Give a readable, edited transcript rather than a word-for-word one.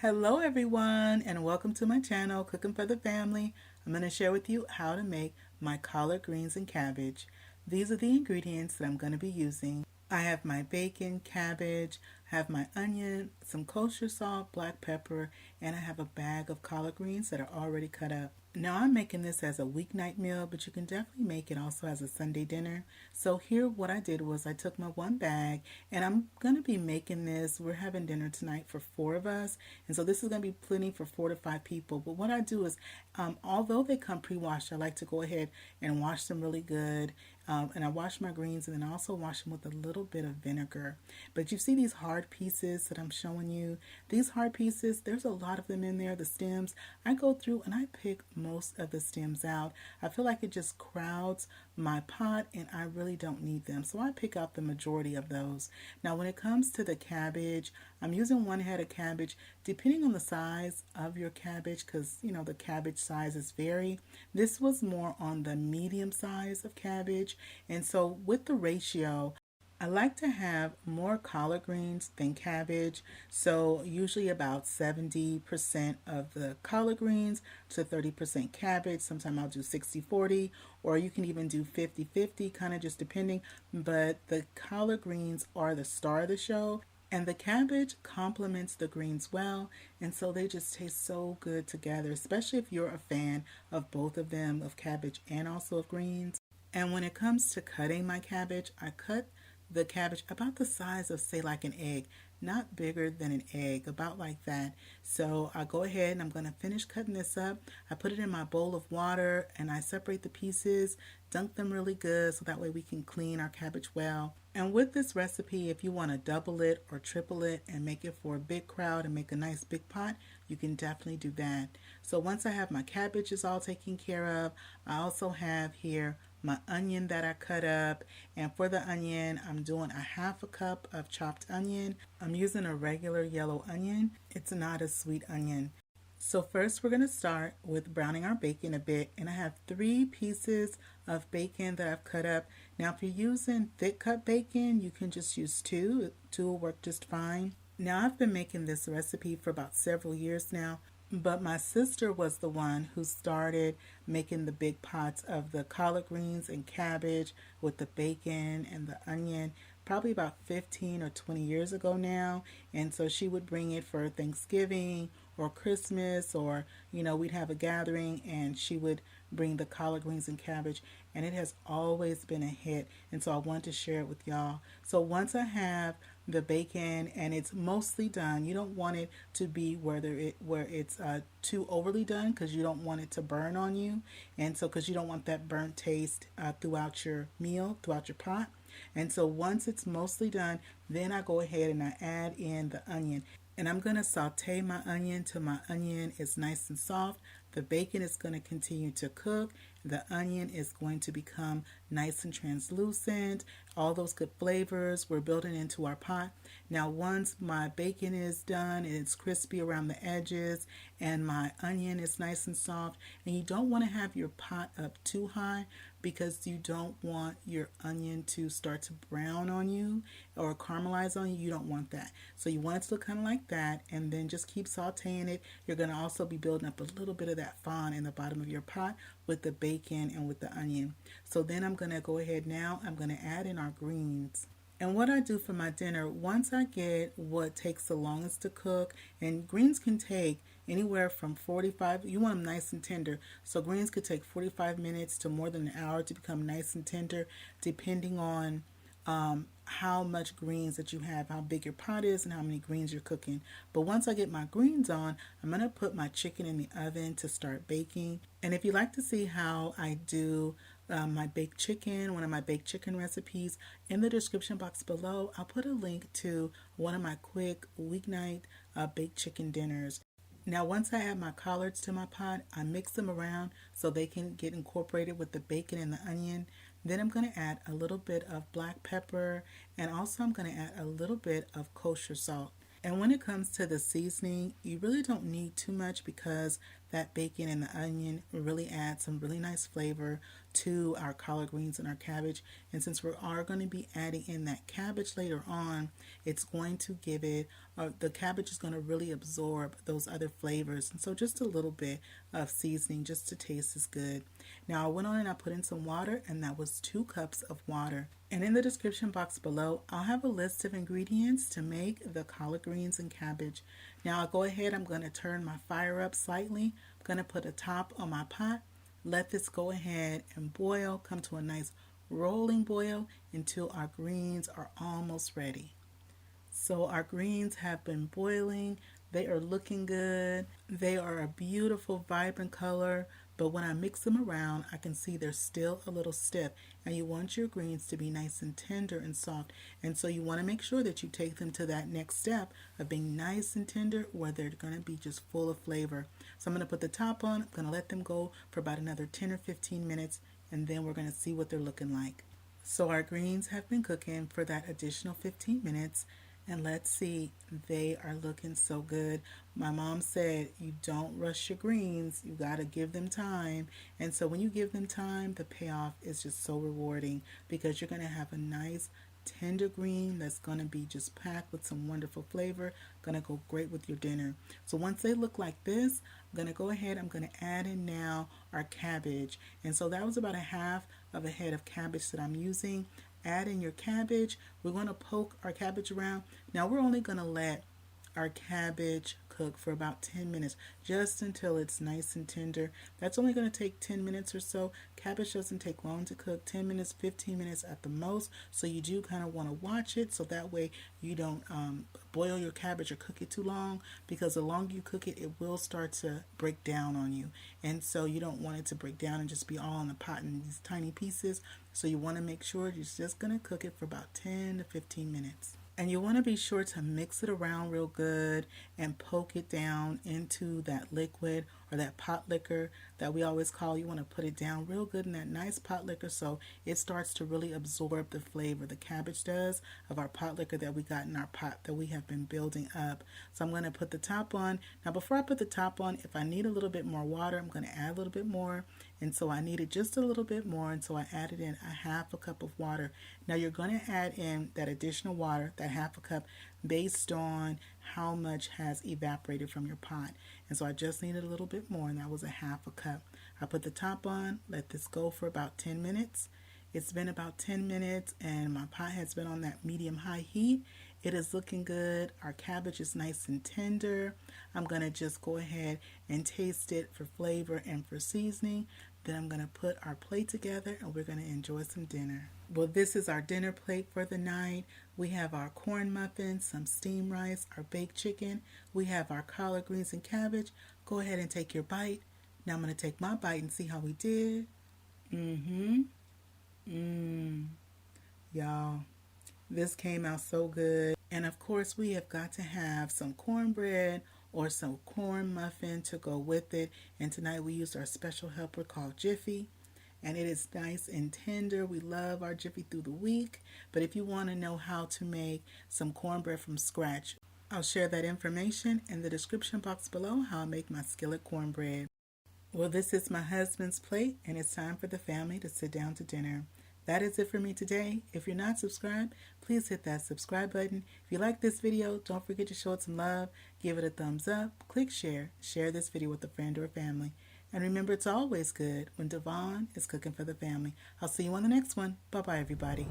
Hello everyone and welcome to my channel Cooking for the Family. I'm going to share with you how to make my collard greens and cabbage. These are the ingredients that I'm going to be using. I have my bacon, cabbage, I have my onion, some kosher salt, black pepper, and I have a bag of collard greens that are already cut up. Now I'm making this as a weeknight meal, but you can definitely make it also as a Sunday dinner. So here what I did was I took my one bag and I'm going to be making this. We're having dinner tonight for 4 of us, and so this is going to be plenty for 4 to 5 people. But what I do is, although they come pre-washed, I like to go ahead and wash them really good. And I wash my greens and then I also wash them with a little bit of vinegar. But you see these hard pieces that I'm showing you? These hard pieces, there's a lot of them in there, the stems. I go through and I pick most of the stems out. I feel like it just crowds my pot and I really don't need them. So I pick out the majority of those. Now when it comes to the cabbage, I'm using 1 head of cabbage, depending on the size of your cabbage, because you know the cabbage sizes vary. This was more on the medium size of cabbage, and so with the ratio, I like to have more collard greens than cabbage, so usually about 70% of the collard greens to 30% cabbage. Sometimes I'll do 60-40, or you can even do 50-50, kind of just depending, but the collard greens are the star of the show. And the cabbage complements the greens well, and so they just taste so good together, especially if you're a fan of both of them, of cabbage and also of greens. And when it comes to cutting my cabbage, I cut the cabbage about the size of, say, like an egg, not bigger than an egg, about like that. So I go ahead and I'm going to finish cutting this up. I put it in my bowl of water and I separate the pieces, dunk them really good so that way we can clean our cabbage well. And with this recipe, if you want to double it or triple it and make it for a big crowd and make a nice big pot, you can definitely do that. So once I have my cabbages all taken care of, I also have here my onion that I cut up, and for the onion I'm doing a 1/2 cup of chopped onion. I'm using a regular yellow onion. It's not a sweet onion. So first we're going to start with browning our bacon a bit, and I have 3 pieces of bacon that I've cut up. Now if you're using thick cut bacon, you can just use 2. 2 will work just fine. Now I've been making this recipe for about several years now, but my sister was the one who started making the big pots of the collard greens and cabbage with the bacon and the onion probably about 15 or 20 years ago now. And so she would bring it for Thanksgiving or Christmas, or we'd have a gathering and she would bring the collard greens and cabbage, and it has always been a hit, and so I wanted to share it with y'all. So once I have the bacon and it's mostly done, you don't want it to be where it's too overly done, because you don't want it to burn on you, and so because you don't want that burnt taste throughout your meal, throughout your pot. And so once it's mostly done, then I go ahead and I add in the onion. And I'm going to saute my onion till my onion is nice and soft. The bacon is going to continue to cook. The onion is going to become nice and translucent. All those good flavors we're building into our pot. Now once my bacon is done and it's crispy around the edges and my onion is nice and soft, and you don't want to have your pot up too high because you don't want your onion to start to brown on you or caramelize on you. You don't want that. So you want it to look kind of like that, and then just keep sauteing it. You're going to also be building up a little bit of that fond in the bottom of your pot with the bacon and with the onion. So then I'm going to go ahead now, I'm going to add in our greens. And what I do for my dinner, once I get what takes the longest to cook, and greens can take anywhere from 45, you want them nice and tender, so greens could take 45 minutes to more than an hour to become nice and tender, depending on how much greens that you have, how big your pot is, and how many greens you're cooking. But once I get my greens on, I'm going to put my chicken in the oven to start baking. And if you like to see how I do my baked chicken, one of my baked chicken recipes, in the description box below, I'll put a link to one of my quick weeknight baked chicken dinners. Now once I add my collards to my pot, I mix them around so they can get incorporated with the bacon and the onion. Then I'm going to add a little bit of black pepper, and also I'm going to add a little bit of kosher salt. And when it comes to the seasoning, you really don't need too much because that bacon and the onion really add some really nice flavor to our collard greens and our cabbage. And since we are going to be adding in that cabbage later on, it's going to give it, the cabbage is going to really absorb those other flavors. And so just a little bit of seasoning just to taste as good. Now I went on and I put in some water, and that was 2 cups of water. And in the description box below, I'll have a list of ingredients to make the collard greens and cabbage. Now I'll go ahead, I'm going to turn my fire up slightly. I'm going to put a top on my pot. Let this go ahead and boil, come to a nice rolling boil until our greens are almost ready. So our greens have been boiling. They are looking good. They are a beautiful, vibrant color. But when I mix them around, I can see they're still a little stiff. And you want your greens to be nice and tender and soft. And so you want to make sure that you take them to that next step of being nice and tender, where they're going to be just full of flavor. So I'm going to put the top on. I'm going to let them go for about another 10 or 15 minutes. And then we're going to see what they're looking like. So our greens have been cooking for that additional 15 minutes. And let's see, they are looking so good. My mom said, you don't rush your greens. You got to give them time. And so when you give them time, the payoff is just so rewarding, because you're going to have a nice tender green that's going to be just packed with some wonderful flavor. Going to go great with your dinner. So once they look like this, I'm going to go ahead, I'm going to add in now our cabbage. And so that was about a half of a head of cabbage that I'm using. Add in your cabbage. We're going to poke our cabbage around. Now we're only going to let our cabbage cook for about 10 minutes, just until it's nice and tender. That's only going to take 10 minutes or so. Cabbage doesn't take long to cook, 10 minutes, 15 minutes at the most. So you do kind of want to watch it, so that way you don't boil your cabbage or cook it too long, because the longer you cook it, it will start to break down on you. And so you don't want it to break down and just be all in the pot in these tiny pieces. So you want to make sure you're just going to cook it for about 10 to 15 minutes. And you want to be sure to mix it around real good and poke it down into that liquid, or that pot liquor that we always call. You want to put it down real good in that nice pot liquor, so it starts to really absorb the flavor. The cabbage does, of our pot liquor that we got in our pot that we have been building up. So I'm going to put the top on. Now before I put the top on, if I need a little bit more water, I'm going to add a little bit more. And so I needed just a little bit more, and so I added in a half a cup of water. Now you're going to add in that additional water, that half a cup, based on how much has evaporated from your pot. And so I just needed a little bit more, and that was a half a cup. I put the top on, let this go for about 10 minutes. It's been about 10 minutes, and my pot has been on that medium-high heat. It is looking good. Our cabbage is nice and tender. I'm going to just go ahead and taste it for flavor and for seasoning. Then I'm going to put our plate together, and we're going to enjoy some dinner. Well, this is our dinner plate for the night. We have our corn muffins, some steamed rice, our baked chicken. We have our collard greens and cabbage. Go ahead and take your bite. Now I'm going to take my bite and see how we did. Y'all, this came out so good. And of course, we have got to have some cornbread or some corn muffin to go with it. And tonight we used our special helper called Jiffy. And it is nice and tender. We love our Jiffy through the week. But if you want to know how to make some cornbread from scratch, I'll share that information in the description box below, how I make my skillet cornbread. Well, this is my husband's plate, and it's time for the family to sit down to dinner. That is it for me today. If you're not subscribed, please hit that subscribe button. If you like this video, don't forget to show it some love. Give it a thumbs up. Click share. Share this video with a friend or a family. And remember, it's always good when Dyvonne is cooking for the family. I'll see you on the next one. Bye-bye, everybody.